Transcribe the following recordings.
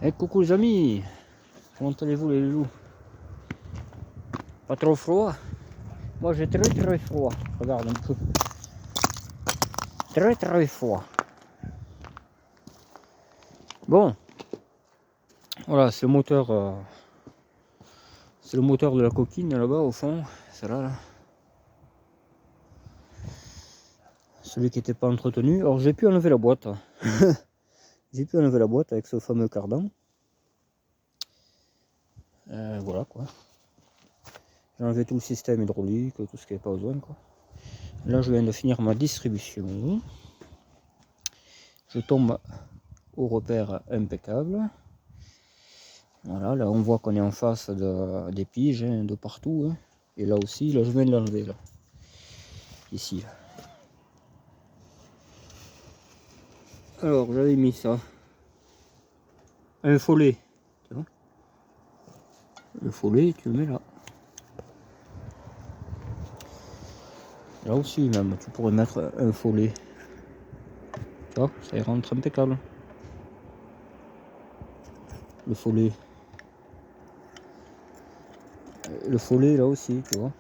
Eh coucou les amis, comment allez-vous les loups? Pas trop froid? Moi j'ai très froid, regarde un peu. Très froid. Bon, voilà, c'est le moteur de la coquine là-bas au fond, c'est là. Celui qui n'était pas entretenu. Alors j'ai pu enlever la boîte. J'ai pu enlever la boîte avec ce fameux cardan. Voilà quoi. J'ai enlevé tout le système hydraulique, tout ce qui n'avait pas besoin quoi. Là je viens de finir ma distribution. Je tombe au repère impeccable. Voilà, là on voit qu'on est en face des piges hein, de partout. Hein. Et là aussi, là je viens de l'enlever là. Ici. Là. Alors j'avais mis ça. Un follet. Tu vois, le follet, tu le mets là. Là aussi même, tu pourrais mettre un follet. Tu vois, ça y rentre impeccable. Le follet. Le follet là aussi, tu vois.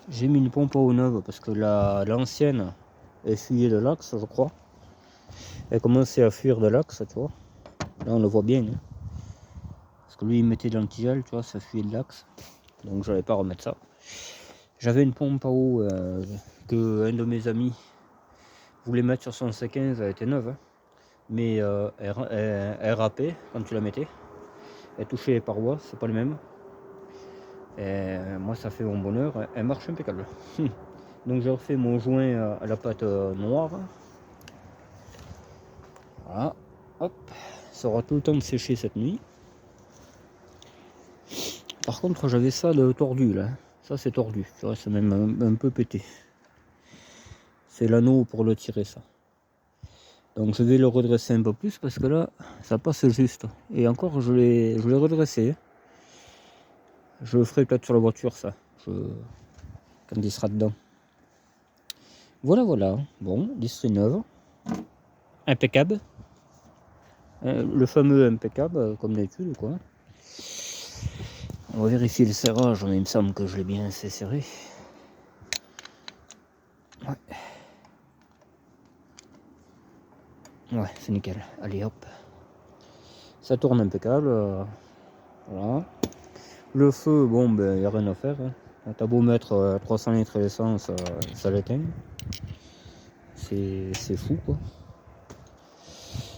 J'ai mis une pompe à eau neuve parce que l'ancienne elle fuyait de l'axe, je crois. Elle commençait à fuir de l'axe, tu vois. Là on le voit bien. Hein. Parce que lui il mettait de l'antigel, tu vois, ça fuyait de l'axe. Donc je n'allais pas remettre ça. J'avais une pompe à eau que un de mes amis voulait mettre sur son C15, elle était neuve. Hein. Mais elle râpait quand tu la mettais. Elle touchait les parois, c'est pas le même. Et moi ça fait mon bonheur, elle marche impeccable. Donc j'ai refait mon joint à la pâte noire. Voilà, hop, ça aura tout le temps de sécher cette nuit. Par contre j'avais ça de tordu là, ça c'est tordu, tu vois, c'est même un peu pété. C'est l'anneau pour le tirer ça. Donc je vais le redresser un peu plus parce que là ça passe juste. Et encore je l'ai redressé. Je le ferai peut-être sur la voiture ça, quand il sera dedans. Voilà, bon, distri neuve, impeccable. Le fameux impeccable comme d'habitude quoi. On va vérifier le serrage, mais il me semble que je l'ai bien assez serré. Ouais, c'est nickel. Allez hop. Ça tourne impeccable. Voilà. Le feu, bon, ben, il n'y a rien à faire. Hein. T'as beau mettre 300 litres d'essence, ça l'éteint. C'est fou, quoi.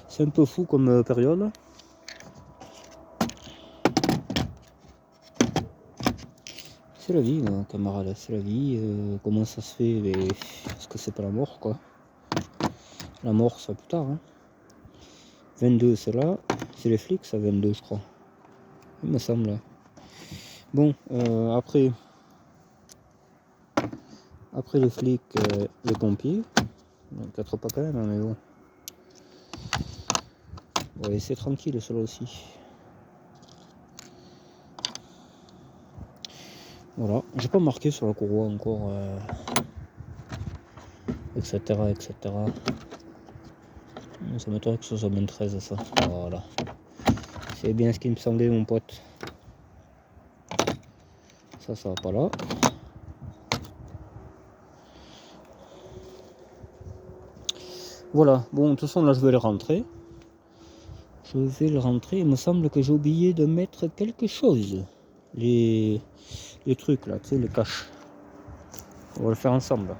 C'est un peu fou comme période. C'est la vie, camarade, c'est la vie. Comment ça se fait parce que c'est pas la mort, quoi. La mort, ça plus tard. Hein. 22, c'est là. C'est les flics, ça, 22, je crois. Il me semble. Bon, après les flics, les pompiers. Peut-être pas quand même, hein, mais bon. On va laisser tranquille, cela aussi. Voilà, j'ai pas marqué sur la courroie encore, etc. Ça m'étonnerait que ce soit bien 13 ça. Voilà. C'est bien ce qui me semblait mon pote. Ça va pas là. Voilà, bon de toute façon là je vais le rentrer. Il me semble que j'ai oublié de mettre quelque chose. Les trucs là, tu sais, les caches. On va le faire ensemble.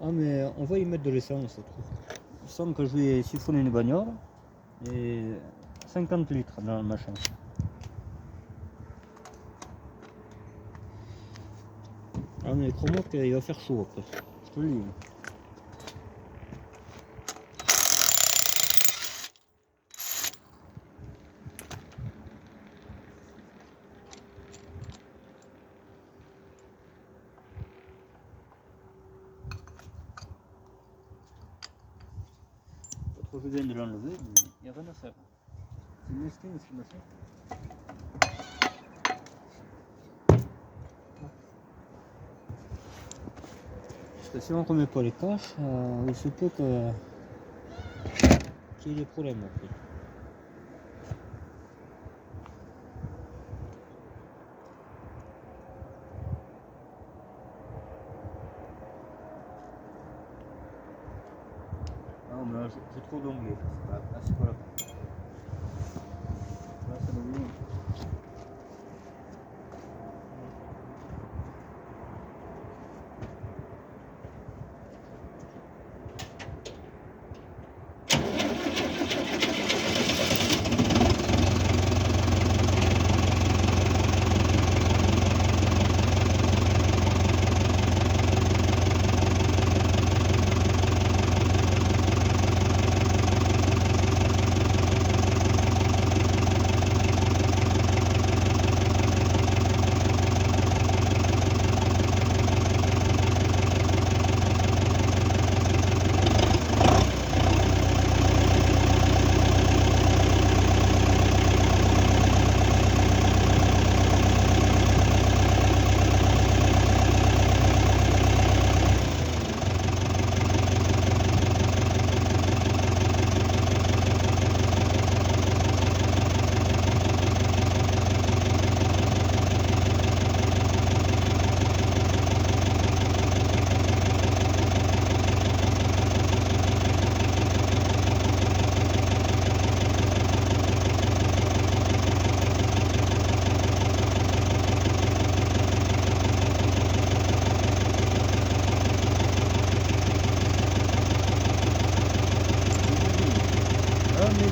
Ah mais on va y mettre de l'essence, je trouve. Il semble que je vais siphonner une bagnole et 50 litres dans le machin. Ah mais crois-moi qu'il va faire chaud après, je te le dis. Je viens de l'enlever, mais il n'y a rien à faire. C'est une esquine, ce machin. Parce que si on ne remet pas les caches, il se peut qu'il y ait des problèmes après. Non mais là j'ai trop d'onglets, c'est pas la peine. Là ça devient...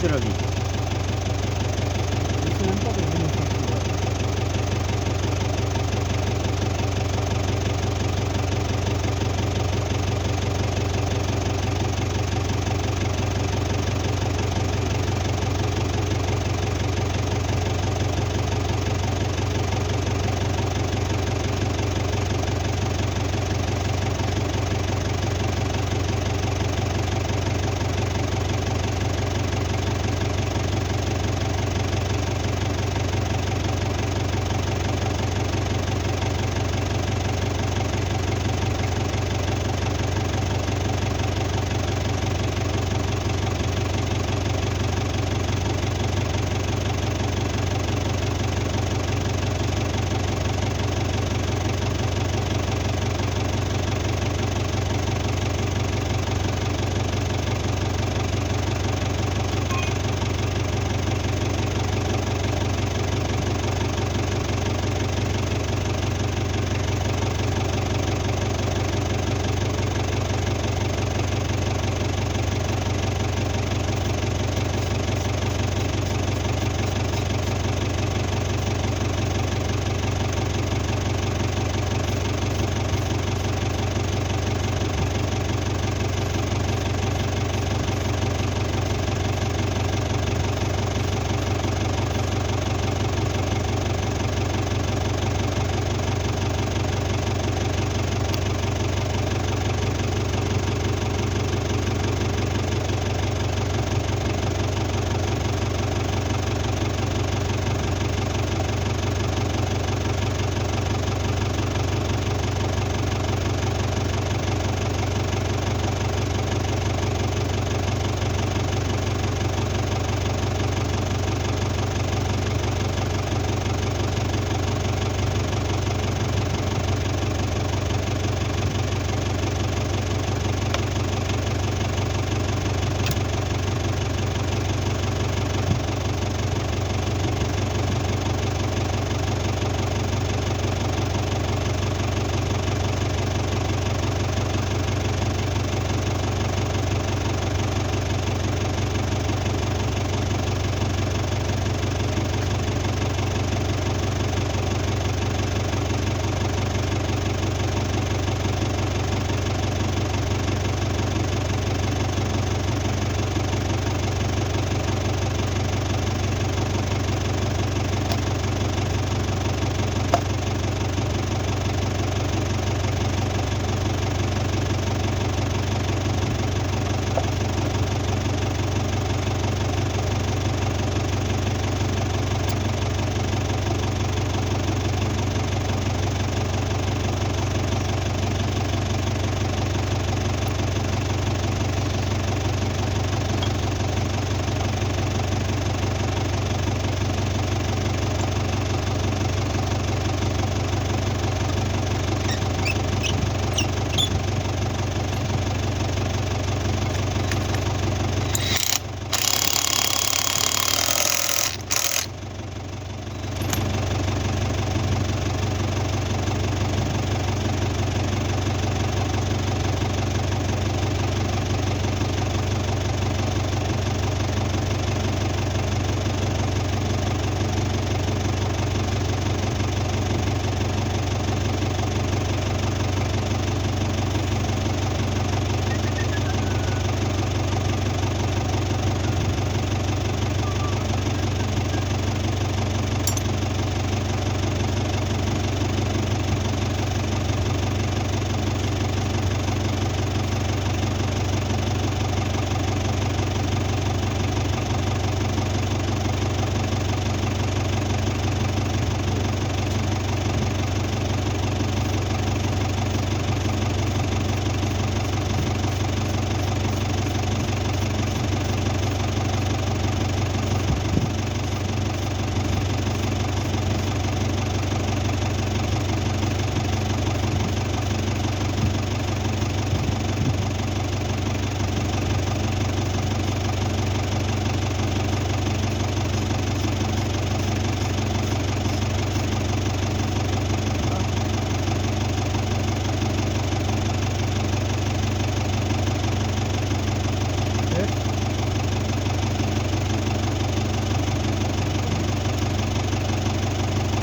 de la vie. Je sais même pas que je vais faire celui-là.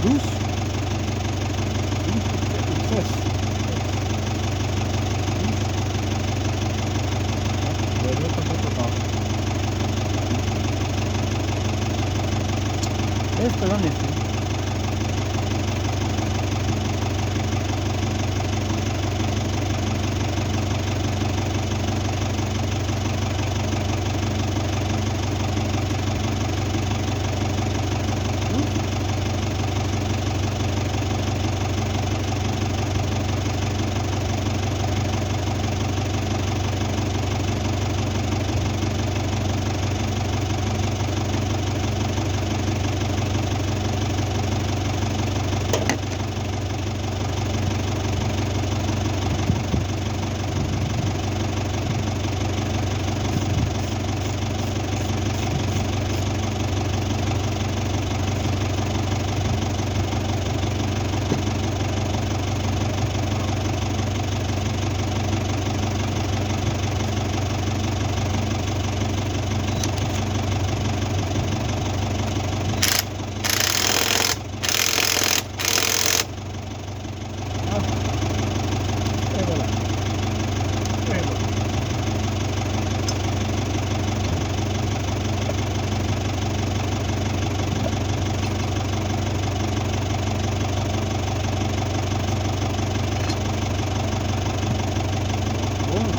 Douce. Fraîche. Questo non è più.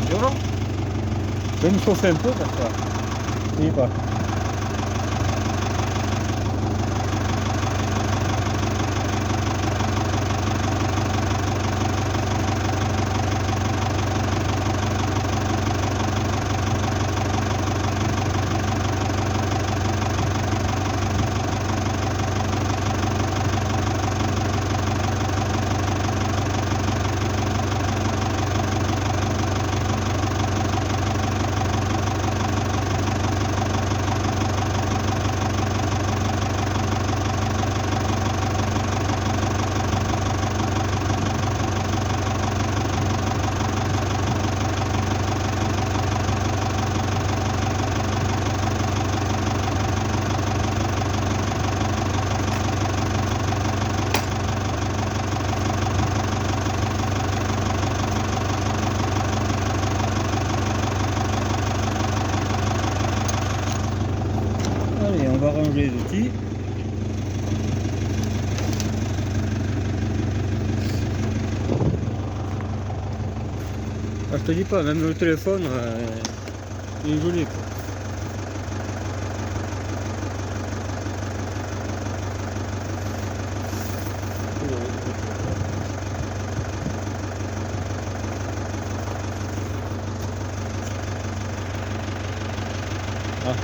Violent. Je vais me chauffer un peu parce que oui, pas. Allez, on va ranger les outils. Ah, je te dis pas, même le téléphone, il est joli, quoi. Ah.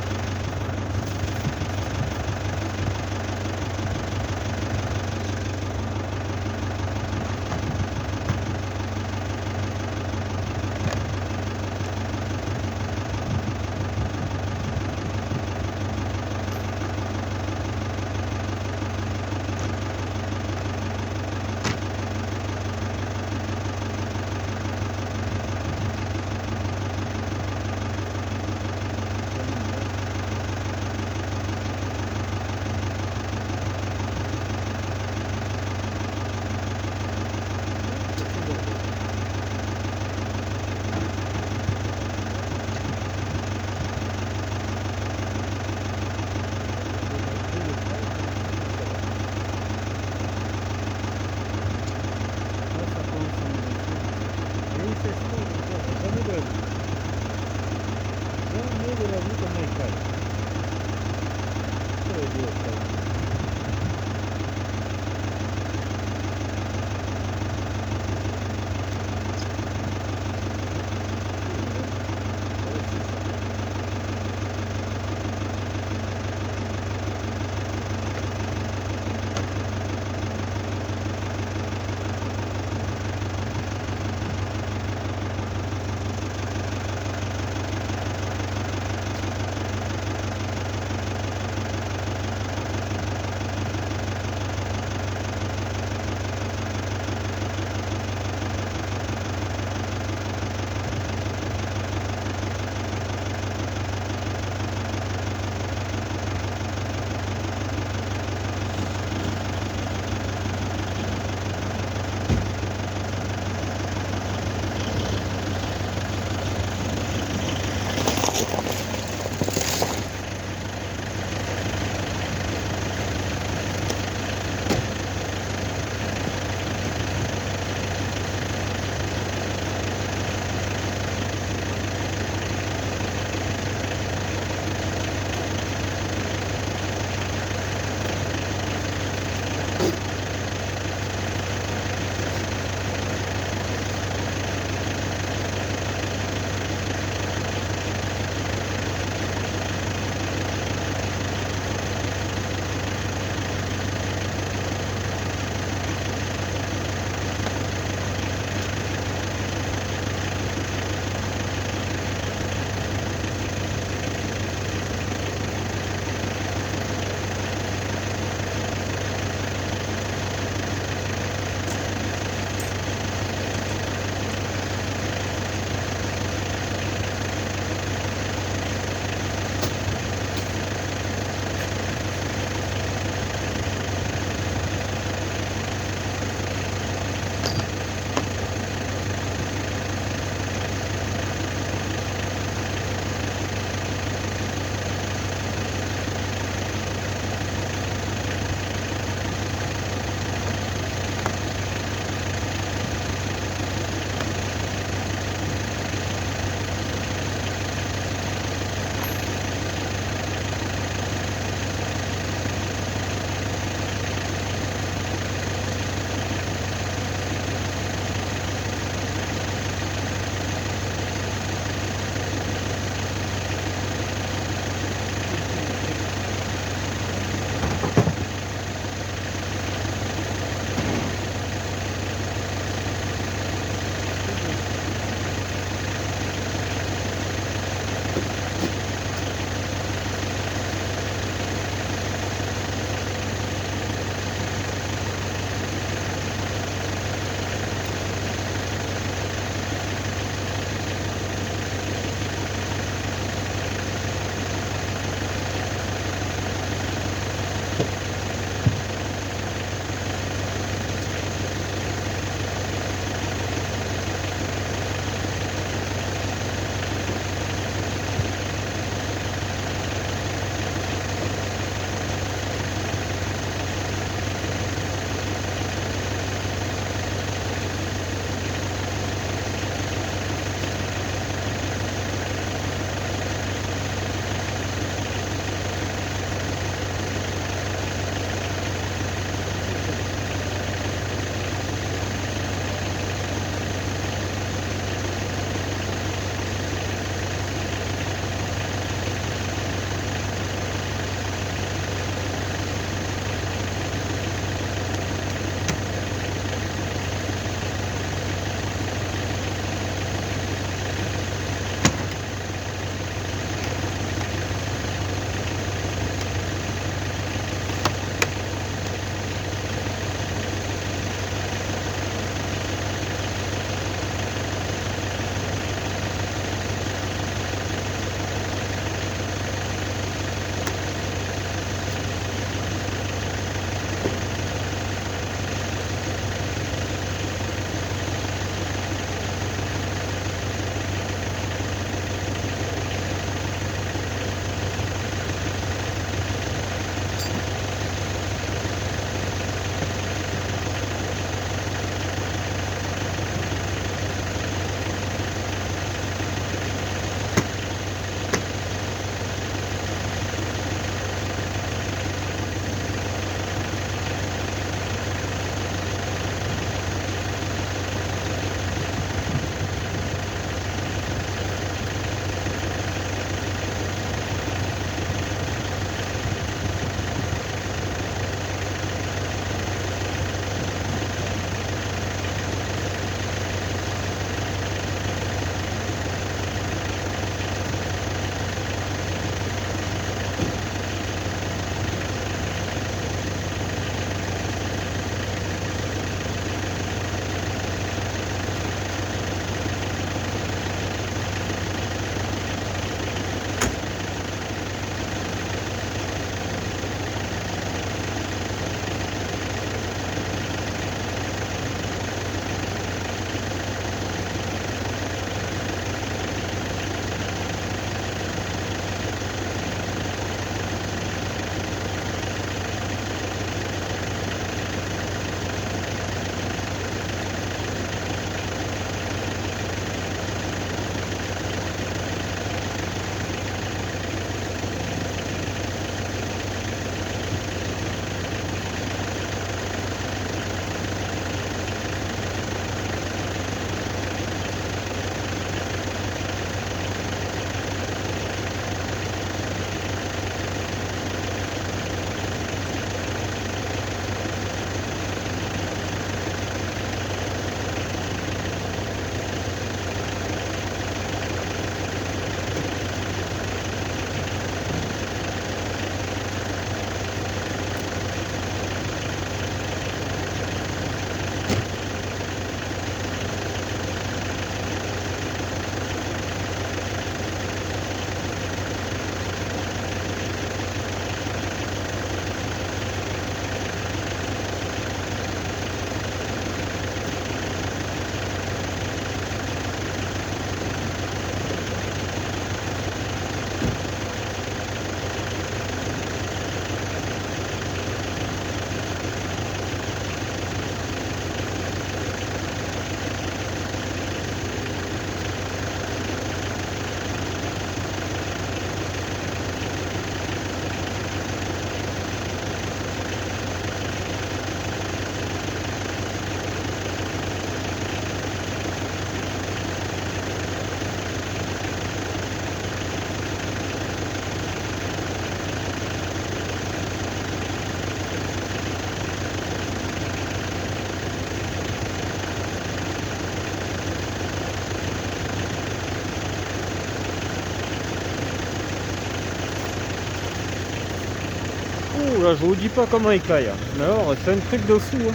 là, je vous dis pas comment il caille. Mais alors, c'est un truc de fou. Hein.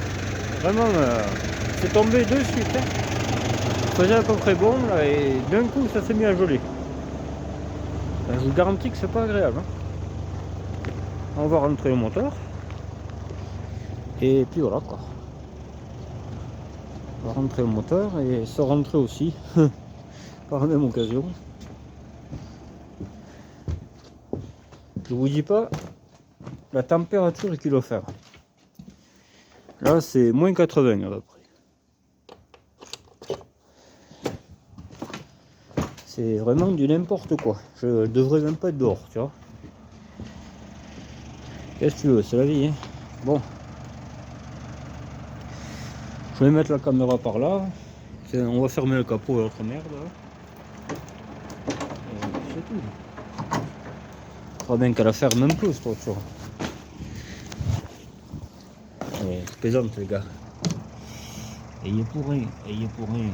Vraiment, c'est tombé de suite. Hein. Il faisait à peu près bon, là, et d'un coup, ça s'est mis à geler. Ben, je vous garantis que c'est pas agréable. Hein. On va rentrer au moteur. Et puis voilà, quoi. On va rentrer au moteur et se rentrer aussi. Par la même occasion. Je vous dis pas la température qu'il va faire. Là, c'est moins 80 à peu près. C'est vraiment du n'importe quoi. Je devrais même pas être dehors, tu vois. Qu'est-ce que tu veux, c'est la vie. Hein. Bon. Je vais mettre la caméra par là. On va fermer le capot et l'autre merde. C'est tout. Il faudra bien qu'elle la ferme un peu, cette voiture. Je plaisante, les gars. Ayez pour rien, ayez pour rien.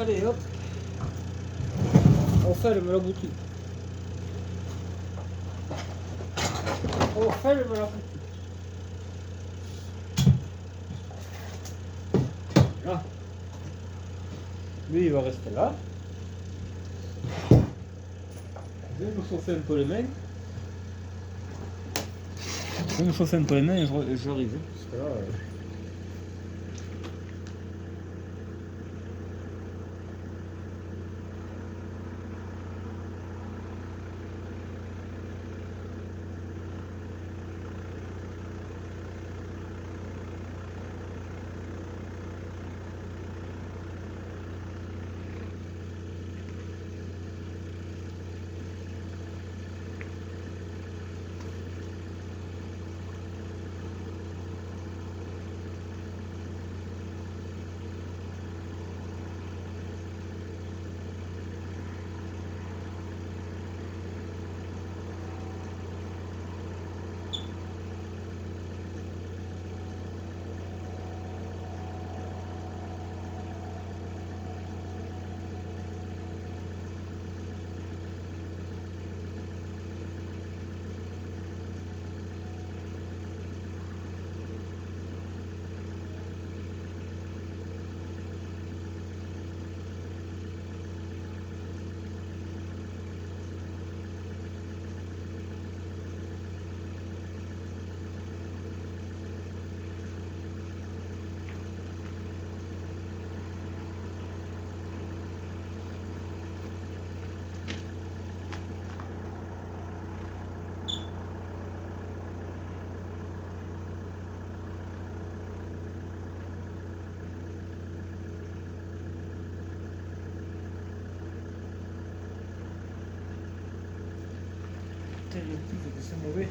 Allez hop, on ferme la boutique. On ferme la boutique. Là. Lui il va rester là. Je vais me chauffer un peu les mains. Je vais me chauffer un peu les mains et j'arrive. Parce que là, putain, le plus que c'est mauvais.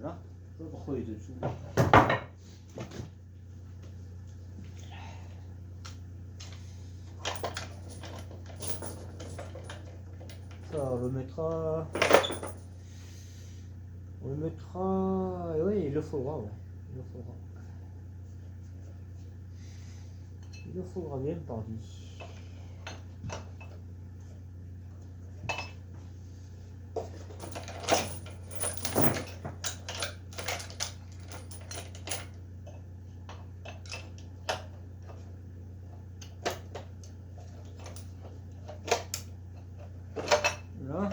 Là, je sais pas pourquoi il était dessous. Ça, on le mettra. On le mettra. Oui, il le faudra, ouais. Il le faudra. Il le faudra bien, pardi. Là.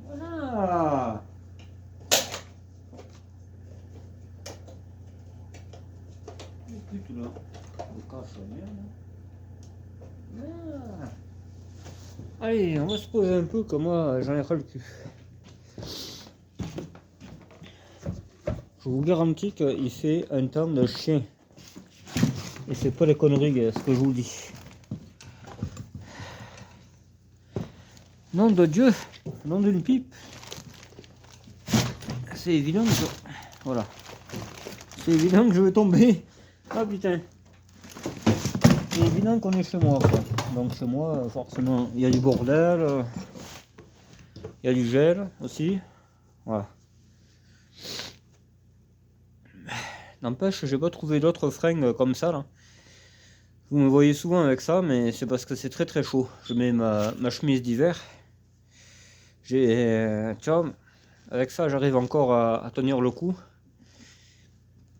Voilà. Écoute là. On casse la merde. Là. Allez, on va se poser un peu comme moi j'en ai ras le cul. Je vous garantis qu'il fait un temps de chien. Et c'est pas des conneries ce que je vous dis. Nom de Dieu, nom d'une pipe. C'est évident que... Voilà. C'est évident que je vais tomber. Ah putain. C'est évident qu'on est chez moi, quoi. Donc chez moi, forcément, il y a du bordel. Il y a du gel aussi. Voilà. N'empêche, j'ai pas trouvé d'autres fringues comme ça là. Vous me voyez souvent avec ça, mais c'est parce que c'est très très chaud. Je mets ma chemise d'hiver. Tu vois, avec ça j'arrive encore à tenir le coup.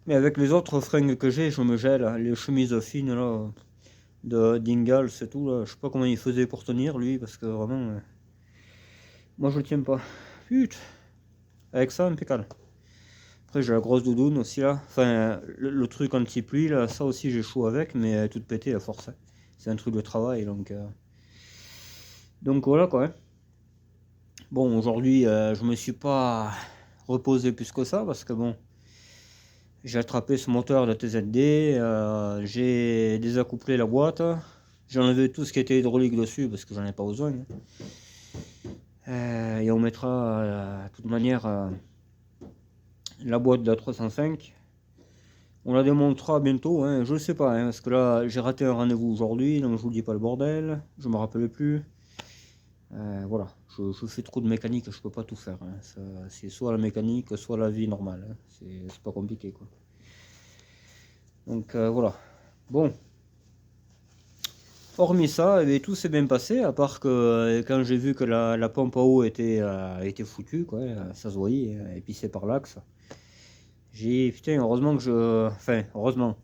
Mais avec les autres fringues que j'ai, je me gèle. Les chemises fines là, de d'Ingalls c'est tout là. Je sais pas comment il faisait pour tenir lui, parce que vraiment, moi je le tiens pas. Putain, avec ça impeccable. Après j'ai la grosse doudoune aussi là, enfin le truc anti-pluie là, ça aussi j'ai chaud avec, mais elle est toute pétée à force. C'est un truc de travail donc voilà quoi. Bon aujourd'hui je me suis pas reposé plus que ça parce que bon, j'ai attrapé ce moteur de TZD, j'ai désaccouplé la boîte, j'ai enlevé tout ce qui était hydraulique dessus parce que j'en ai pas besoin. Et on mettra de toute manière la boîte de la 305 On la démontrera bientôt, hein, je sais pas, hein, parce que là j'ai raté un rendez-vous aujourd'hui, donc je vous dis pas le bordel, je me rappelle plus. Voilà, je fais trop de mécanique, je peux pas tout faire, hein. C'est soit la mécanique, soit la vie normale, hein. C'est pas compliqué quoi. Donc voilà. Bon, hormis ça, eh bien, tout s'est bien passé, à part que quand j'ai vu que la pompe à eau était foutue, quoi, ça se voyait, hein, et puis c'est par l'axe. J'ai, putain, heureusement que je... Enfin, heureusement.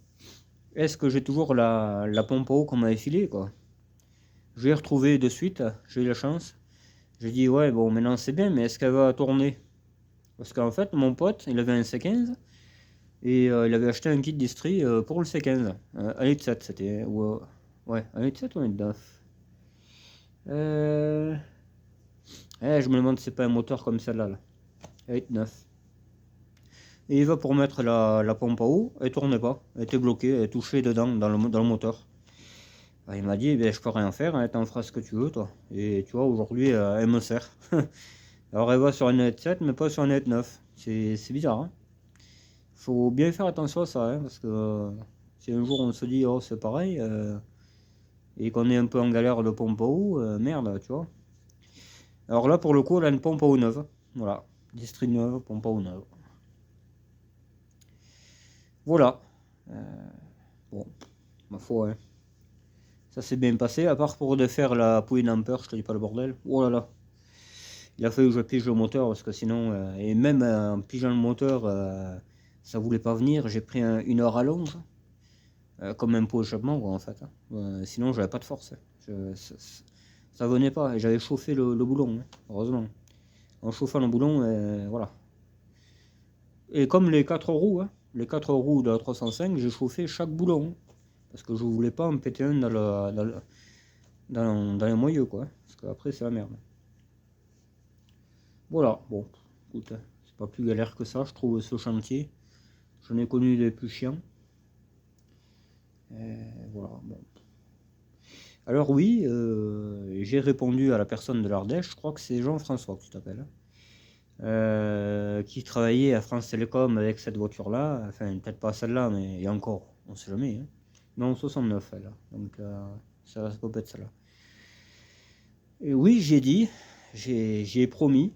Est-ce que j'ai toujours la pompe à eau qu'on m'avait filée, quoi? Je l'ai retrouvée de suite, j'ai eu la chance. J'ai dit, ouais, bon, maintenant c'est bien, mais est-ce qu'elle va tourner? Parce qu'en fait, mon pote, il avait un C15, et il avait acheté un kit d'Istrie pour le C15. 1,7 litre c'était. Ouais, 1,7 litre ou 1,9 litre. Je me demande si c'est pas un moteur comme celle-là, là. 1,9 litre. Et il va pour mettre la pompe à eau, elle tournait pas, elle était bloquée, elle touchait dedans, dans le moteur. Il m'a dit, ben, je peux rien faire, hein, t'en feras ce que tu veux, toi. Et tu vois, aujourd'hui, elle me sert. Alors elle va sur un 1,7 mais pas sur un 1,9 litre. C'est bizarre, hein. Faut bien faire attention à ça, hein, parce que si un jour on se dit, oh, c'est pareil, et qu'on est un peu en galère de pompe à eau, merde, tu vois. Alors là, pour le coup, elle a une pompe à eau neuve. Voilà, distri neuve, pompe à eau neuve. Voilà. Bon, ma foi, hein. Ça s'est bien passé, à part pour défaire la poulie d'ampère, je te dis pas le bordel. Oh là là. Il a fallu que je pige le moteur, parce que sinon, et même en pigeant le moteur, ça voulait pas venir. J'ai pris une heure à l'onge, comme un pot échappement, quoi, en fait, hein. Sinon, j'avais pas de force, hein. Ça venait pas, et j'avais chauffé le boulon, hein, heureusement. En chauffant le boulon, voilà. Et comme les 4 roues, hein, les 4 roues de la 305, j'ai chauffé chaque boulon, hein, parce que je voulais pas en péter un dans les moyeux, quoi, hein, parce qu'après c'est la merde. Voilà, bon, écoute, hein, c'est pas plus galère que ça, je trouve, ce chantier. J'en ai connu des plus chiants. Voilà, bon. Alors oui, j'ai répondu à la personne de l'Ardèche, je crois que c'est Jean-François que tu t'appelles, qui travaillait à France Télécom avec cette voiture-là, enfin peut-être pas celle-là, mais et encore, on sait jamais, hein. Non, 69 elle, donc ça peut être celle-là. Et oui, j'ai dit, j'ai promis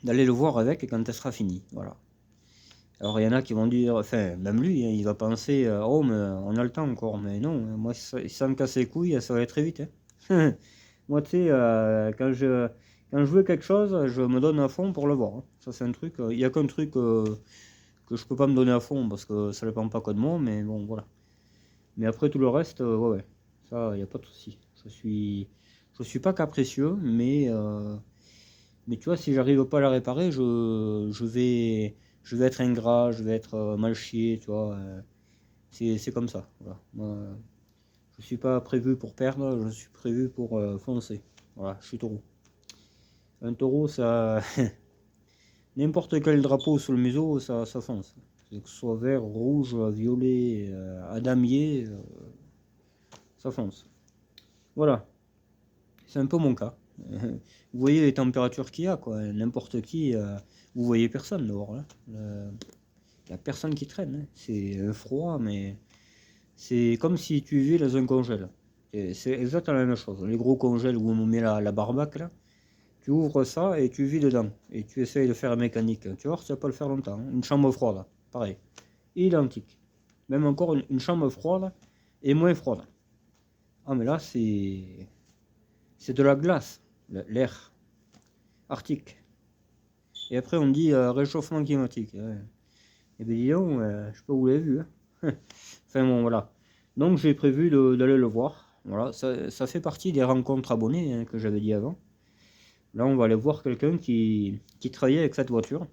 d'aller le voir avec quand elle sera finie, voilà. Alors il y en a qui vont dire, enfin même lui, hein, il va penser, oh mais on a le temps encore, mais non, moi si ça me casse les couilles, ça va aller très vite, hein. Moi tu sais, quand je veux quelque chose, je me donne à fond pour le voir, hein. Ça c'est un truc, il n'y a qu'un truc que je peux pas me donner à fond parce que ça dépend pas que de moi, mais bon voilà. Mais après tout le reste, ouais, ouais, ça il n'y a pas de souci. Je suis pas capricieux, mais tu vois, si j'arrive pas à la réparer, je vais être ingrat, je vais être mal chier, tu vois. C'est comme ça. Voilà. Moi, je suis pas prévu pour perdre, je suis prévu pour foncer. Voilà, je suis taureau. Un taureau, ça. N'importe quel drapeau sous le museau, ça fonce. Que ce soit vert, rouge, violet, damier, ça fonce. Voilà, c'est un peu mon cas. Vous voyez les températures qu'il y a, quoi. N'importe qui, vous voyez personne dehors, là. Il n'y a personne qui traîne, hein. C'est un froid, mais c'est comme si tu vivais dans un congèle. Et c'est exactement la même chose. Les gros congèles où on met la barbaque, là, tu ouvres ça et tu vis dedans. Et tu essayes de faire la mécanique. Tu vois, ça va pas le faire longtemps, hein. Une chambre froide, pareil. Identique. Même encore une chambre froide et moins froide. Ah, mais là, c'est de la glace, l'air arctique. Et après, on dit réchauffement climatique. Ouais. Et bien, dis donc, je sais pas où vous l'avez vu, hein. Enfin bon, voilà. Donc j'ai prévu d'aller le voir. Voilà, ça fait partie des rencontres abonnées, hein, que j'avais dit avant. Là, on va aller voir quelqu'un qui travaillait avec cette voiture.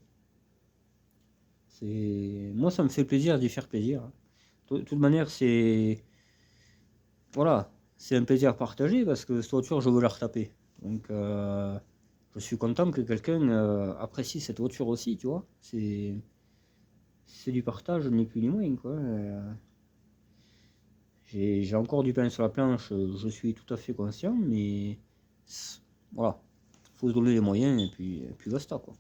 Moi, ça me fait plaisir d'y faire plaisir, hein. De toute manière, voilà, c'est un plaisir partagé parce que cette voiture, je veux la retaper. Donc, je suis content que quelqu'un apprécie cette voiture aussi, tu vois. C'est du partage, ni plus ni moins, quoi. J'ai encore du pain sur la planche, je suis tout à fait conscient, mais voilà, faut se donner les moyens et puis basta, quoi.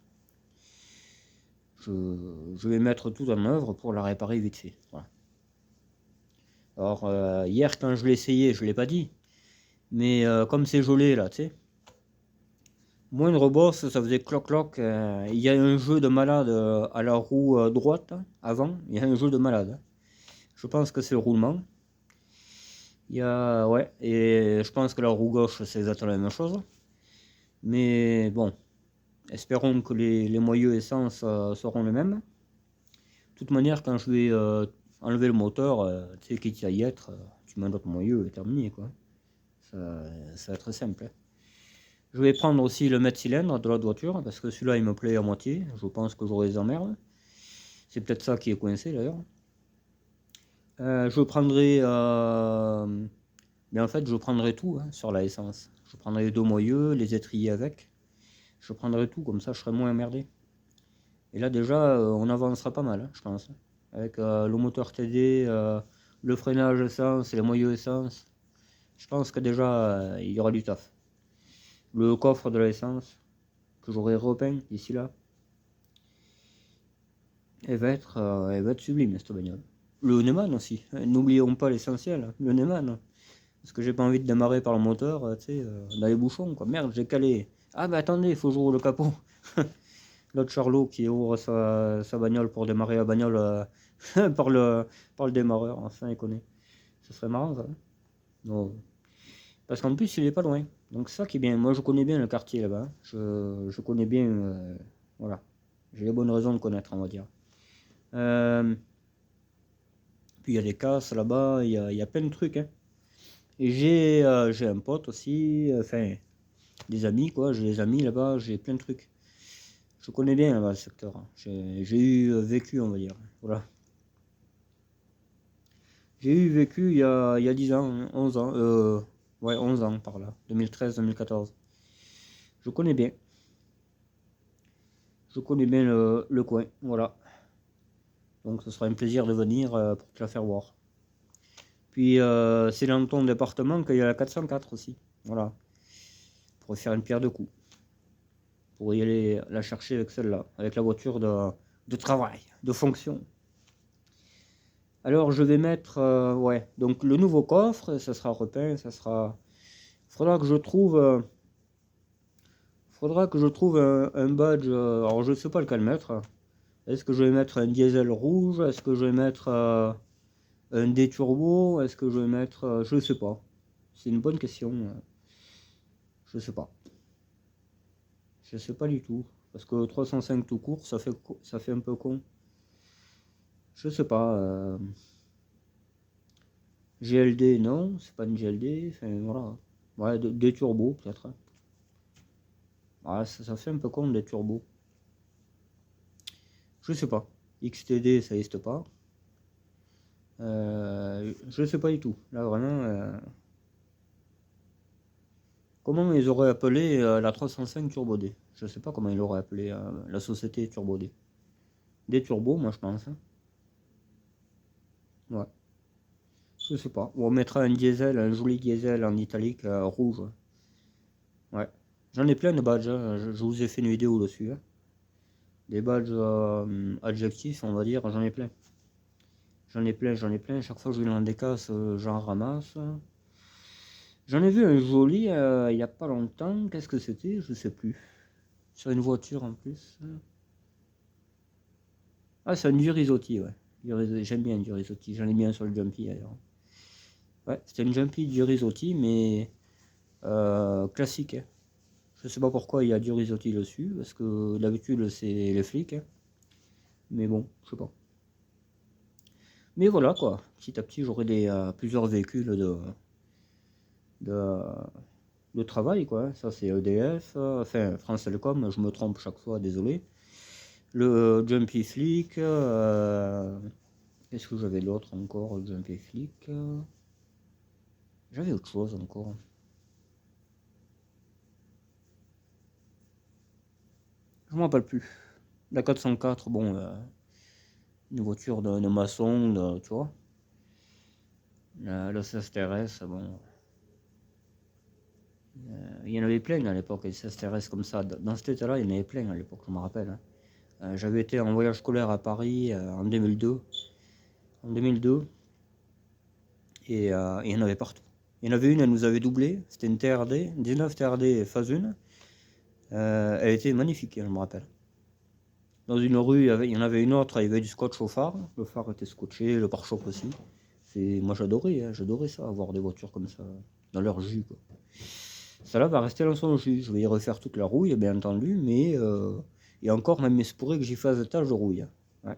je vais mettre tout en œuvre pour la réparer vite fait. Voilà. Alors, hier, quand je l'ai essayé, je ne l'ai pas dit, mais comme c'est gelé là, tu sais, moindre bosse, ça faisait cloc-cloc. Il y a un jeu de malade à la roue droite, avant, il y a un jeu de malade. Je pense que c'est le roulement. Il y a, ouais, et je pense que la roue gauche, c'est exactement la même chose. Mais bon, espérons que les moyeux essence seront les mêmes. De toute manière, quand je vais enlever le moteur, tu sais, quitte à y être, tu mets un autre moyeu et terminé, quoi. Ça va être simple. Hein. Je vais prendre aussi le mètre-cylindre de la voiture, parce que celui-là, il me plaît à moitié. Je pense que j'aurai des emmerdes. C'est peut-être ça qui est coincé, d'ailleurs. Je prendrai... mais en fait, je prendrai tout hein, sur la essence. Je prendrai les deux moyeux, les étriers avec. Je prendrai tout, comme ça, je serai moins emmerdé. Et là, déjà, on avancera pas mal, hein, je pense. Avec le moteur TD, le freinage essence et les moyeux essence. Je pense que déjà, il y aura du taf. Le coffre de l'essence, que j'aurai repeint d'ici là. Elle va être sublime, cette bagnole. Le Neumann aussi. N'oublions pas l'essentiel, le Neumann. Parce que j'ai pas envie de démarrer par le moteur, tu sais, dans les bouchons, quoi. Merde, j'ai calé. Ah, bah attendez, il faut que j'ouvre le capot. L'autre Charlot qui ouvre sa bagnole pour démarrer la bagnole par, par le démarreur, enfin, il connaît. Ce serait marrant, ça. Non. Parce qu'en plus, il est pas loin. Donc, ça qui est bien. Moi, je connais bien le quartier là-bas. Hein. Je connais bien. Voilà. J'ai les bonnes raisons de connaître, on va dire. Puis, il y a des casses là-bas, il y a plein de trucs. Hein. Et j'ai un pote aussi, enfin, des amis, quoi. J'ai des amis là-bas, j'ai plein de trucs. Je connais bien là-bas le secteur. Hein. J'ai eu vécu, on va dire. Voilà. J'ai eu vécu il y a 10 ans, 11 ans. Ouais, 11 ans par là. 2013-2014. Je connais bien. Je connais bien le coin. Voilà. Donc ce sera un plaisir de venir pour te la faire voir. Puis c'est dans ton département qu'il y a la 404 aussi. Voilà. Pour faire une pierre de coups. Pour y aller la chercher avec celle-là. Avec la voiture de travail, de fonction. Alors je vais mettre, ouais, donc le nouveau coffre, ça sera repeint, ça sera... Faudra que je trouve, un badge, alors je sais pas lequel mettre. Est-ce que je vais mettre un diesel rouge? Est-ce que je vais mettre un D-turbo? Est-ce que je vais mettre, je sais pas. C'est une bonne question. Je sais pas. Je sais pas du tout. Parce que 305 tout court, ça fait un peu con. Je sais pas. GLD, non, c'est pas une GLD. Enfin, voilà. Ouais, des turbos, peut-être. Ouais, ça fait un peu con des turbos. Je sais pas. XTD, ça n'existe pas. Je sais pas du tout. Là, vraiment. Comment ils auraient appelé la 305 Turbo D? Je sais pas comment ils auraient appelé la société Turbo D. Des turbos, moi, je pense. Hein. Ouais. Je sais pas. On mettra un diesel, un joli diesel en italique rouge. Ouais. J'en ai plein de badges. Hein. Je vous ai fait une vidéo dessus. Hein. Des badges adjectifs, on va dire, j'en ai plein. J'en ai plein, j'en ai plein. Chaque fois que je vais dans des casses, j'en ramasse. J'en ai vu un joli il n'y a pas longtemps. Qu'est-ce que c'était? Je sais plus. Sur une voiture en plus. Ah, c'est un Durizotti, ouais. J'aime bien Durizotti. J'en ai bien sur le Jumpy d'ailleurs. Ouais, c'était une Jumpy Durizotti, mais classique. Hein. Je sais pas pourquoi il y a Durizotti dessus, parce que d'habitude c'est les flics. Hein. Mais bon, je sais pas. Mais voilà quoi, petit à petit j'aurai plusieurs véhicules de, de travail quoi. Ça c'est EDF, enfin France Télécom, je me trompe chaque fois, désolé. Le Jumpy Flick, qu'est-ce que j'avais d'autre encore, le Jumpy Flick j'avais autre chose encore. Je m'en rappelle plus. La 404, bon, une voiture de maçon, tu vois. Le CSTRS, bon. Il y en avait plein à l'époque, les CSTRS comme ça. Dans cet état-là, il y en avait plein à l'époque, je me rappelle. Hein. J'avais été en voyage scolaire à Paris en 2002. En 2002. Et il y en avait partout. Il y en avait une, elle nous avait doublé. C'était une TRD, 19 TRD phase 1. Elle était magnifique, je me rappelle. Dans une rue, il y en avait une autre, il y avait du scotch au phare. Le phare était scotché, le pare-choc aussi. Moi j'adorais, hein, j'adorais ça, avoir des voitures comme ça, dans leur jus, quoi. Ça là va rester dans son jus. Je vais y refaire toute la rouille, bien entendu, mais et encore, même, il se pourrait que j'y fasse des taches de rouille. Hein. Ouais.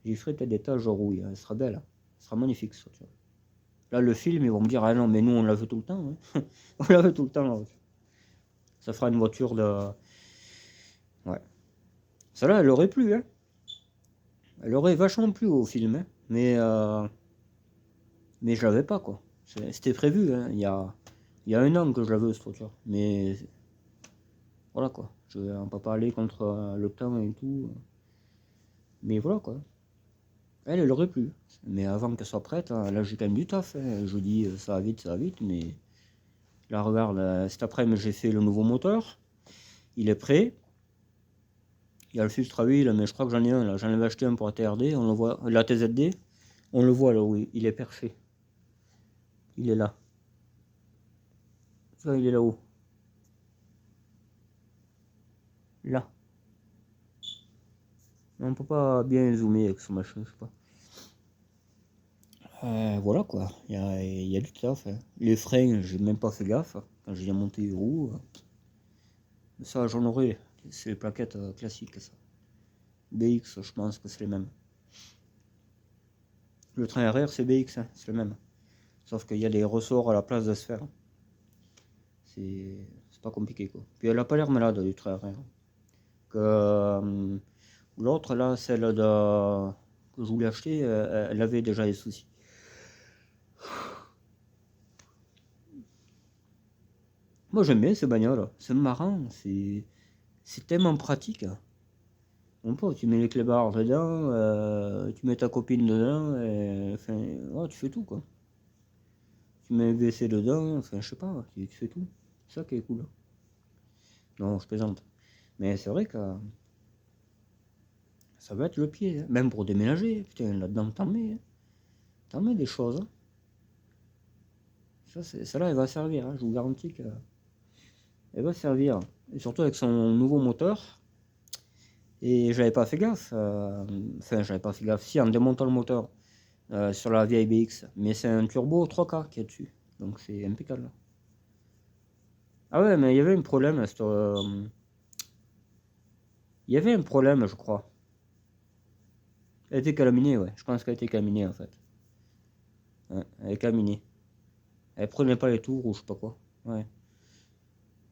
J'y ferai peut-être des taches de rouille. Hein. Elle sera belle. Hein. Elle sera magnifique, ça. Tu vois. Là, le film, ils vont me dire, ah non, mais nous, on la veut tout le temps. Hein. On la veut tout le temps, la voiture. Ça fera une voiture de. Ouais. Celle-là, elle aurait plu, hein. Elle aurait vachement plu au film, hein. Mais je l'avais pas, quoi. C'était prévu, hein. Il y a un an que je la veux, cette voiture. Mais voilà, quoi. On peut pas aller contre le temps et tout. Mais voilà, quoi. Elle aurait plu. Mais avant qu'elle soit prête, hein, là, j'ai quand même du taf. Hein. Je dis, ça va vite, mais là, regarde, cet après-midi, j'ai fait le nouveau moteur. Il est prêt. Il y a le filtre à huile, mais je crois que j'en ai un là. J'en avais acheté un pour la TRD, on le voit. La TZD, on le voit là, oui, il est perché. Il est là. Ça, il est là-haut. Là. On peut pas bien zoomer avec ce machin, je sais pas. Voilà quoi, il y a du taf. Hein. Les freins, j'ai même pas fait gaffe quand j'ai monté les roues. Ça, j'en aurais. C'est les plaquettes classiques, ça. BX, je pense que c'est les mêmes. Le train arrière, c'est BX, hein, c'est le même. Sauf qu'il y a des ressorts à la place de sphère. C'est pas compliqué quoi. Puis elle a pas l'air malade du train arrière. Que l'autre là, celle de que je voulais acheter, elle avait déjà des soucis. Moi j'aime bien ces bagnoles, c'est marrant, c'est tellement pratique. Bon, pas, tu mets les clébards dedans, tu mets ta copine dedans, et, enfin, ouais, tu fais tout quoi. Tu mets un WC dedans, enfin je sais pas, tu fais tout. C'est ça qui est cool. Non, je plaisante. Mais c'est vrai que ça va être le pied, hein. Même pour déménager, putain, là-dedans t'en mets des choses. Hein. Celle-là, elle va servir, hein, je vous garantis qu'elle va servir. Et surtout avec son nouveau moteur. Et j'avais pas fait gaffe. Enfin, j'avais pas fait gaffe. Si, en démontant le moteur sur la vieille BX. Mais c'est un turbo 3K qui est dessus. Donc c'est impeccable. Ah ouais, mais il y avait un problème. Il y avait un problème, je crois. Elle était calaminée, ouais. Je pense qu'elle était calaminée en fait. Ouais, elle est calaminée. Elle prenait pas les tours ou je sais pas quoi. Ouais.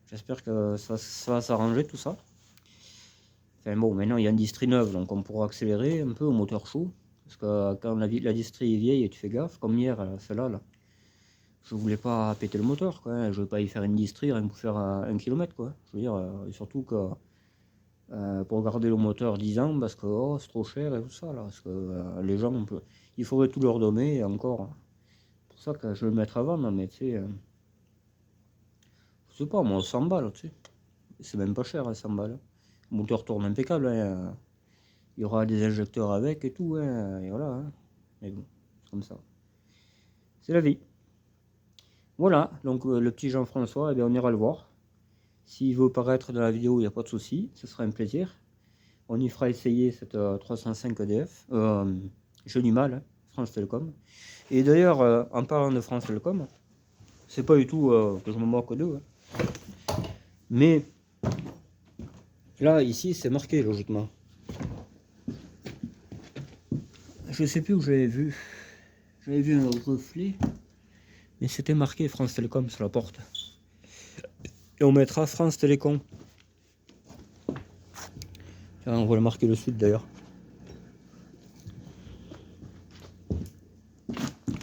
J'espère que ça va s'arranger tout ça. Enfin bon, maintenant il y a une distrie neuve, donc on pourra accélérer un peu au moteur chaud. Parce que quand la distrie est vieille et tu fais gaffe, comme hier, celle-là, là, je voulais pas péter le moteur, quoi. Hein. Je veux pas y faire une distrie rien pour faire 1 km, quoi. Je veux dire, surtout que pour garder le moteur 10 ans, parce que oh, c'est trop cher et tout ça, là. Parce que les gens, il faudrait tout leur donner, et encore. C'est pour ça que je vais le mettre à vendre, mais tu sais, je sais pas, moi, 100 balles, tu sais. C'est même pas cher, hein, 100 balles. Le moteur tourne impeccable, hein. Il y aura des injecteurs avec et tout, hein, et voilà. Hein. Mais bon, c'est comme ça. C'est la vie. Voilà, donc le petit Jean-François, eh bien, on ira le voir. S'il veut paraître dans la vidéo, il n'y a pas de souci, ce sera un plaisir. On y fera essayer cette 305 EDF. J'ai du mal, hein, France Télécom. Et d'ailleurs, en parlant de France Télécom, c'est pas du tout que je me moque d'eux. Hein. Mais là, ici, c'est marqué logiquement. Je sais plus où j'avais vu. J'avais vu un reflet. Mais c'était marqué France Télécom sur la porte. Et on mettra France Télécom. Tiens, on va le marquer le sud d'ailleurs.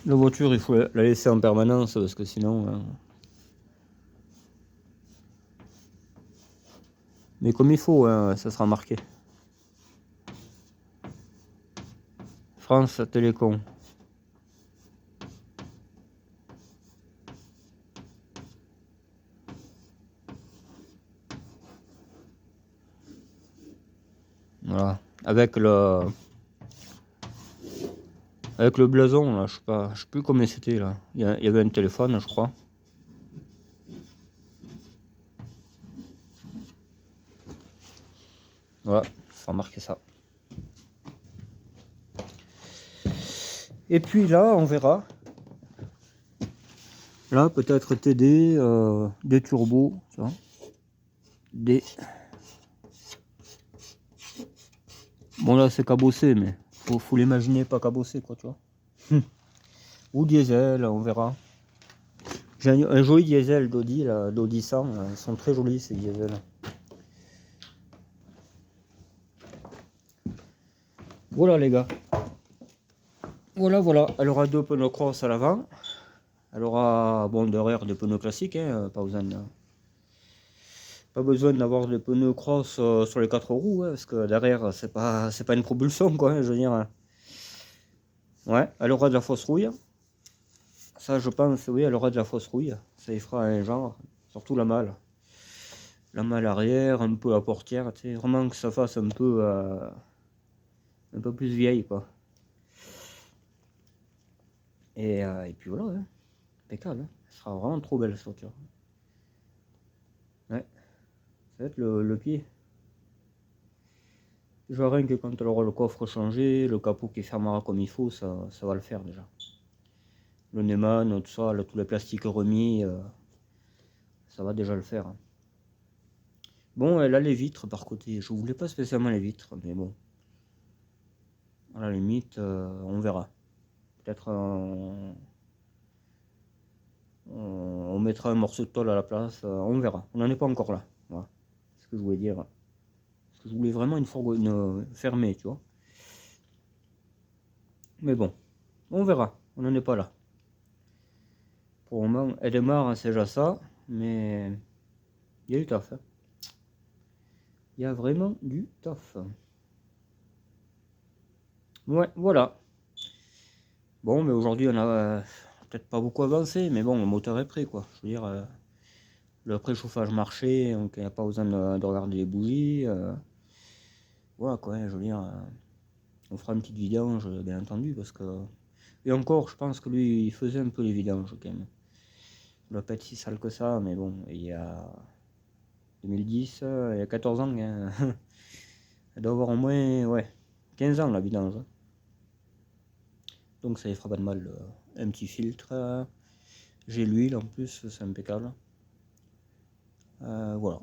La voiture, il faut la laisser en permanence parce que sinon. Hein... Mais comme il faut, hein, ça sera marqué. France Télécom. Voilà. Avec le blason là, je sais plus combien c'était là. Il y avait un téléphone, je crois. Voilà, ça marqué ça. Et puis là, on verra. Là, peut-être TD, des turbos, tu vois. Des... Bon là, c'est cabossé, mais faut l'imaginer pas cabossé, quoi, tu vois. Ou diesel, on verra. J'ai un joli diesel d'Audi, là, d'Audi 100, là. Ils sont très jolis ces diesels. Voilà les gars. Voilà. Elle aura 2 pneus cross à l'avant. Elle aura, bon, derrière des pneus classiques, hein, pas besoin d'avoir des pneus cross sur les 4 roues, hein, parce que derrière, c'est pas une propulsion, quoi, hein, je veux dire. Ouais, elle aura de la fausse rouille. Ça, je pense, oui, elle aura de la fausse rouille. Ça y fera un genre, surtout la malle. La malle arrière, un peu la portière, tu sais, vraiment que ça fasse un peu plus vieille, quoi. Et puis voilà, hein. Impeccable, hein. Ce sera vraiment trop belle cette voiture. Ouais, ça va être le pied. Déjà rien que quand elle aura le coffre changé, le capot qui fermera comme il faut, ça va le faire déjà. Le Neumann, tout ça, tous les plastiques remis, ça va déjà le faire. Bon, elle a les vitres par côté. Je voulais pas spécialement les vitres, mais bon. À la limite, on verra. Peut-être on mettra un morceau de tôle à la place, on verra. On n'en est pas encore là. Voilà. C'est ce que je voulais dire. Parce que je voulais vraiment une fourgonne fermée, tu vois. Mais bon, on verra. On n'en est pas là. Pour le moment, elle démarre, hein, c'est déjà ça. Mais il y a du taf. Hein. Il y a vraiment du taf. Ouais, voilà. Bon, mais aujourd'hui, on a peut-être pas beaucoup avancé, mais bon, le moteur est prêt, quoi. Je veux dire, le préchauffage marché, donc il n'y a pas besoin de regarder les bougies. Voilà, quoi, hein, je veux dire, on fera une petite vidange, bien entendu, parce que... Et encore, je pense que lui, il faisait un peu les vidanges, quand même. Il doit pas être si sale que ça, mais bon, il y a 2010, il y a 14 ans, hein. Elle doit avoir au moins, ouais, 15 ans, la vidange. Donc ça y fera pas de mal, un petit filtre. J'ai l'huile en plus, c'est impeccable. Voilà.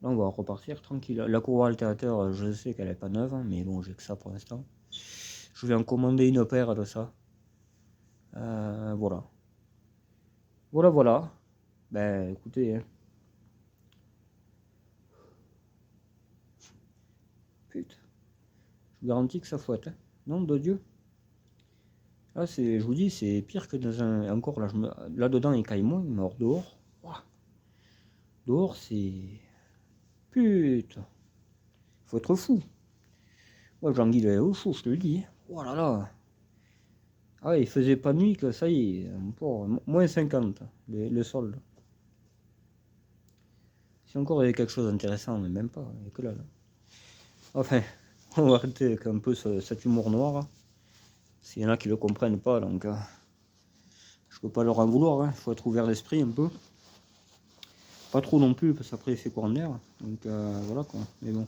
Là, on va repartir tranquille. La courroie alternateur, je sais qu'elle est pas neuve, hein, mais bon, j'ai que ça pour l'instant. Je vais en commander une paire de ça. Voilà. Voilà. Ben, écoutez, hein. Putain. Je vous garantis que ça fouette, hein. Nom de Dieu. Là, je vous dis, c'est pire que dans un... Encore, là, là-dedans, il caille moins, mais hors dehors. Ouah. Dehors, c'est... Putain. Faut être fou. Moi, Jean-Guy, il est au chaud, je te le dis. Oh là là. Ah ouais, il faisait pas nuit que ça y est. Moins 50, le solde. Si encore il y avait quelque chose d'intéressant, mais même pas, il n'y a que là. Enfin, on va arrêter avec un peu cet humour noir. S'il y en a qui le comprennent pas, donc je peux pas leur en vouloir. Il faut être ouvert d'esprit un peu. Pas trop non plus, parce qu'après il fait courant d'air. Donc voilà quoi. Mais bon.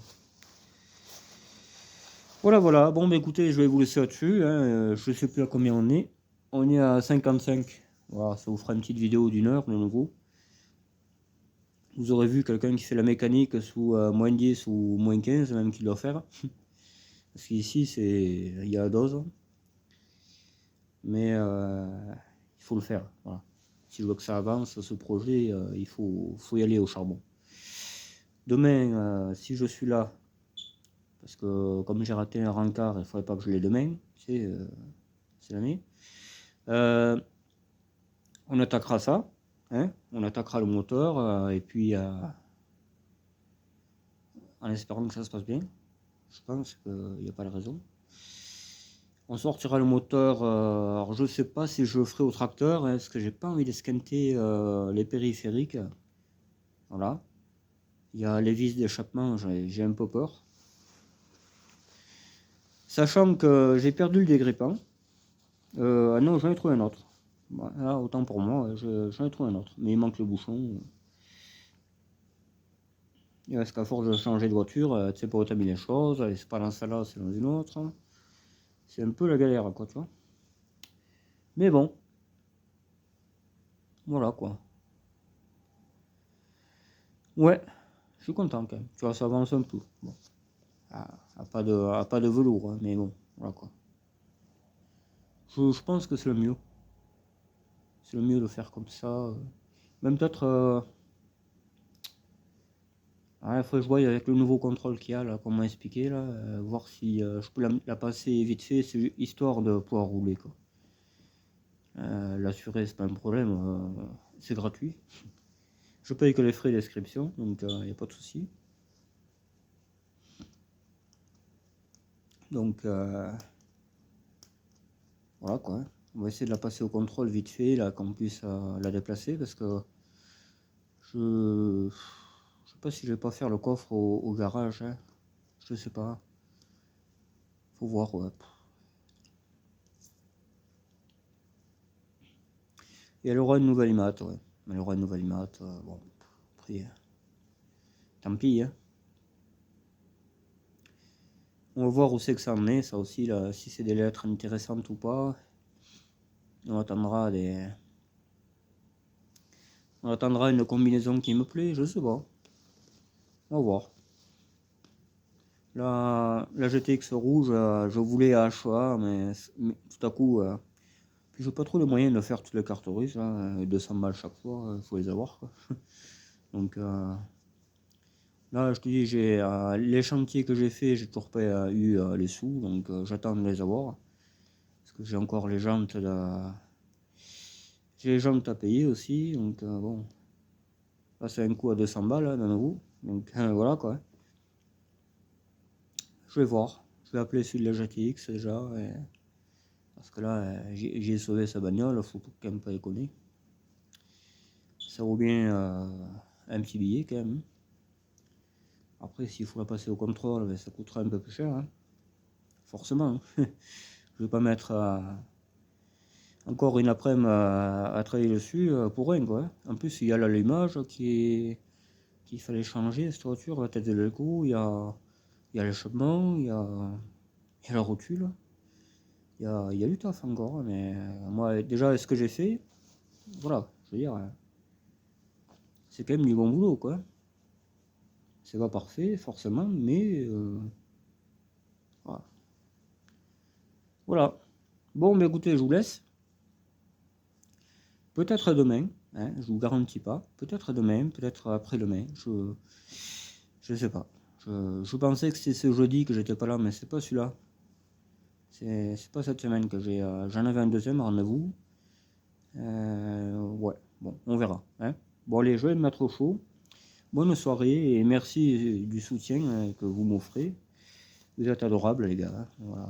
Voilà. Bon, bah écoutez, je vais vous laisser là-dessus. Hein. Je sais plus à combien on est. On est à 55. Voilà, ça vous fera une petite vidéo d'1 heure de nouveau. Vous aurez vu quelqu'un qui fait la mécanique sous moins 10 ou moins 15, même qu'il doit faire. Parce qu'ici, il y a la dose. Mais il faut le faire. Voilà. Si je veux que ça avance, ce projet, il faut y aller au charbon. Demain, si je suis là, parce que comme j'ai raté un rencard, il ne faudrait pas que je l'ai demain, c'est l'année. On attaquera ça, hein, on attaquera le moteur, et puis en espérant que ça se passe bien. Je pense qu'il n'y a pas de raison. On sortira le moteur, alors je sais pas si je le ferai au tracteur, hein, parce que j'ai pas envie d'esquinter les périphériques. Voilà. Il y a les vis d'échappement, j'ai un peu peur. Sachant que j'ai perdu le dégrippant. Ah non, j'en ai trouvé un autre. Bon, là, autant pour moi, j'en ai trouvé un autre. Mais il manque le bouchon. Et parce qu'à force de changer de voiture, tu sais, pour établir les choses, c'est pas dans celle-là, c'est dans une autre. C'est un peu la galère, quoi, tu vois. Mais bon, voilà, quoi. Ouais, je suis content, quand même. Tu vois, ça avance un peu. Bon. Pas de velours, hein, mais bon, voilà, quoi. Je pense que c'est le mieux. C'est le mieux de faire comme ça. Même peut-être... il faut que je voie avec le nouveau contrôle qu'il y a, là, qu'on m'a expliqué, là, voir si je peux la passer vite fait, c'est histoire de pouvoir rouler, quoi. L'assurer, c'est pas un problème, c'est gratuit. Je paye que les frais d'inscription, donc il n'y a pas de souci. Donc voilà, quoi. On va essayer de la passer au contrôle vite fait, là, qu'on puisse la déplacer, parce que je sais pas si je vais pas faire le coffre au garage, hein. Je sais pas. Faut voir, ouais. Et elle aura une nouvelle IMAT, ouais. Elle aura une nouvelle IMAT, bon, après, tant pis, hein. On va voir où c'est que ça en est, ça aussi, là, si c'est des lettres intéressantes ou pas. On attendra On attendra une combinaison qui me plaît, je sais pas. On va voir. La GTX rouge, je voulais à HA, mais tout à coup, puis j'ai pas trop les moyens de faire toutes les cartes russes, là, 200 balles chaque fois, il faut les avoir, quoi. Donc là, je te dis, les chantiers que j'ai fait, j'ai toujours pas eu les sous, donc j'attends de les avoir. Parce que j'ai encore les jantes j'ai les jantes à payer aussi, donc bon. Là, c'est un coup à 200 balles, hein, dans vous. Donc voilà, quoi. Je vais voir. Je vais appeler celui de la GTX déjà. Parce que là, j'ai sauvé sa bagnole, faut quand même pas déconner. Ça vaut bien un petit billet quand même. Après, s'il faut la passer au contrôle, ben, ça coûtera un peu plus cher, hein. Forcément. Je vais pas mettre encore une après-midi à travailler dessus pour rien, quoi. En plus, il y a l'allumage qu'il fallait changer, cette voiture, la tête de l'écho, il y a l'échappement, il y a la rotule. Il y a du taf encore, mais moi, déjà, ce que j'ai fait, voilà, je veux dire, c'est quand même du bon boulot, quoi. C'est pas parfait, forcément, mais voilà. Voilà. Bon, mais écoutez, je vous laisse. Peut-être demain, hein, je vous garantis pas. Peut-être demain, peut-être après-demain. Je sais pas. Je pensais que c'était ce jeudi que j'étais pas là, mais c'est pas celui-là. C'est pas cette semaine que j'ai. J'en avais un deuxième rendez-vous. Ouais, bon, on verra, hein. Bon, allez, je vais me mettre au chaud. Bonne soirée et merci du soutien que vous m'offrez. Vous êtes adorables, les gars, hein. Voilà.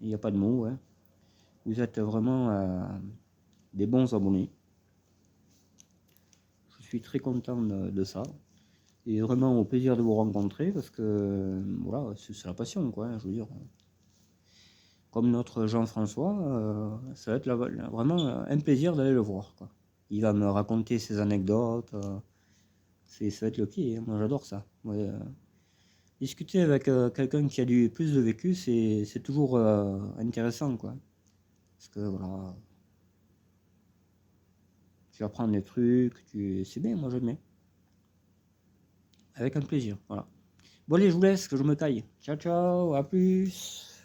Il n'y a pas de mots, hein. Vous êtes vraiment des bons abonnés. Je suis très content de ça. Et vraiment au plaisir de vous rencontrer parce que voilà, c'est la passion, quoi, hein, je veux dire. Comme notre Jean-François, ça va être vraiment un plaisir d'aller le voir, quoi. Il va me raconter ses anecdotes. Ça va être le pied, hein. Moi j'adore ça. Ouais, discuter avec quelqu'un qui a du plus de vécu, c'est toujours intéressant, quoi. Parce que voilà, tu apprends des trucs, c'est bien, moi j'aime bien. Avec un plaisir, voilà. Bon allez, je vous laisse, que je me taille. Ciao, ciao, à plus.